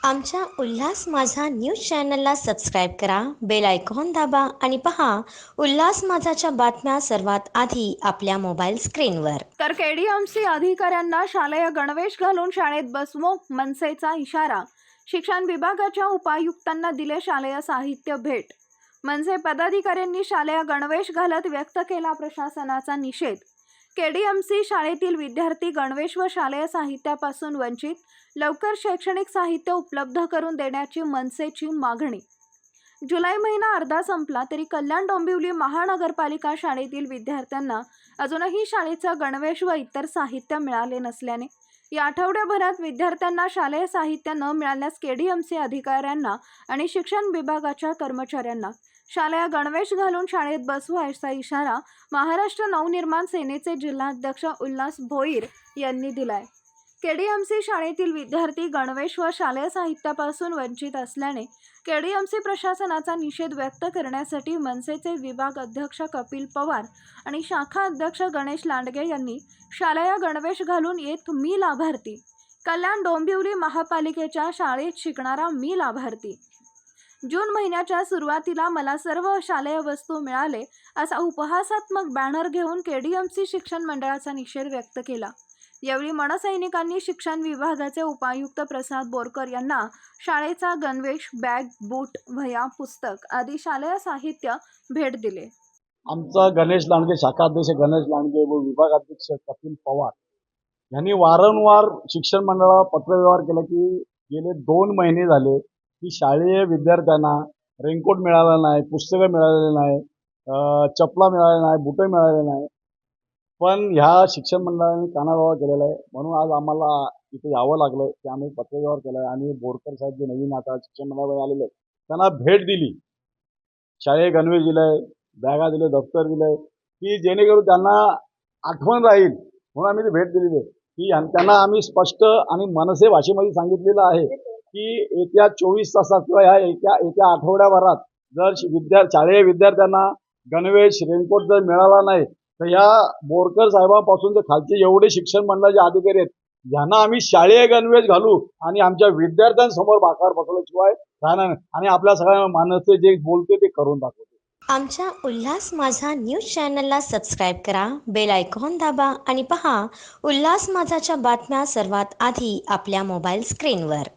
आमच्या उल्हास माझा न्यूज चॅनलला सबस्क्राईब करा, बेल आयकॉन दाबा आणि पहा उल्हास माझाच्या बातम्या सर्वात आधी आपल्या मोबाईल स्क्रीनवर. तर केडीएमसी अधिकाऱ्यांना शालेय गणवेश घालून शाळेत बसवो, मनसेचा इशारा. शिक्षण विभागाच्या उपायुक्तांना दिले शालेय साहित्य भेट. मनसे पदाधिकाऱ्यांनी शालेय गणवेश घालत व्यक्त केला प्रशासनाचा निषेध. केडीएमसी शाळेतील विद्यार्थी गणवेश व शालेय साहित्यापासून वंचित, लवकर शैक्षणिक साहित्य उपलब्ध करून देण्याची मनसेची मागणी. जुलै महिना अर्धा संपला तरी कल्याण डोंबिवली महानगरपालिका शाळेतील विद्यार्थ्यांना अजूनही शाळेचा गणवेश व इतर साहित्य मिळाले नसल्याने या आठवड्याभरात विद्यार्थ्यांना शालेय साहित्य न मिळाल्यास केडीएमसी अधिकाऱ्यांना आणि शिक्षण विभागाच्या कर्मचाऱ्यांना शालेय गणवेश घालून शाळेत बसवा असा इशारा महाराष्ट्र नवनिर्माण सेनेचे जिल्हाध्यक्ष उल्हास भोईर यांनी दिलाय. केडीएमसी शाळेतील विद्यार्थी गणवेश व शालेय साहित्यापासून वंचित असल्याने केडीएमसी प्रशासनाचा निषेध व्यक्त करण्यासाठी मनसेचे विभाग अध्यक्ष कपिल पवार आणि शाखा अध्यक्ष गणेश लांडगे यांनी शालेय गणवेश घालून येत मी लाभार्थी, कल्याण डोंबिवली महापालिकेच्या शाळेत शिकणारा मी लाभार्थी. जून महिन्याच्या सुरुवातीला मला सर्व शालेय वस्तू मिळाले असा उपहासात्मक बॅनर घेऊन केडीएमसी शिक्षण मंडळाचा निषेध व्यक्त केला. यावेळी मनसैनिकांनी शिक्षण विभागाचे उपायुक्त प्रसाद बोरकर यांना शाळेचा गणवेश, बॅग, बूट, वह्या, पुस्तक आदी शालेय साहित्य भेट दिले. आमचा गणेश लांडगे, शाखा अध्यक्ष गणेश लांडगे व विभाग अध्यक्ष कपिल पवार यांनी वारंवार शिक्षण मंडळाला पत्रव्यवहार केला की गेले 2 महिने झाले की शालेय विद्यार्थ्यांना रेनकोट मिळाला नाही, पुस्तकं मिळालेली नाही, चपला मिळाल्या नाही, बुटं मिळालेली नाही. पण ह्या शिक्षण मंडळाने कानाडोळा केलेला आहे. म्हणून आज आम्हाला इथे यावं लागलं की आम्ही पत्रव्यवहार केला आहे आणि बोरकर साहेब जे नवीन आता शिक्षण मंडळामध्ये आलेले आहेत त्यांना भेट दिली, शालेय गणवेश दिलाय, बॅगा दिले, दफ्तर दिलंय की जेणेकरून त्यांना आठवण राहील म्हणून आम्ही ती भेट दिलेली आहे की त्यांना आम्ही स्पष्ट आणि मनसे भाषेमध्ये सांगितलेलं आहे की येत्या 24 तासात किंवा ह्या येत्या आठवड्याभरात जर शालेय विद्यार्थ्यांना गणवेश, रेनकोट जर मिळाला नाही तर या बोरकर साहेबांपासून ते खालचे एवढे शिक्षण मंडळाचे अधिकारी आहेत यांना आम्ही शालेय गणवेश घालू आणि आमच्या विद्यार्थ्यांसमोर बाकार बसवल्याशिवाय राहणार नाही आणि आपल्या सगळ्या माणसे जे बोलते ते करून दाखवते. आमच्या उल्हास माझा न्यूज चॅनलला सबस्क्राईब करा, बेल आयकॉन दाबा आणि पहा उल्हास माझाच्या बातम्या सर्वात आधी आपल्या मोबाईल स्क्रीनवर.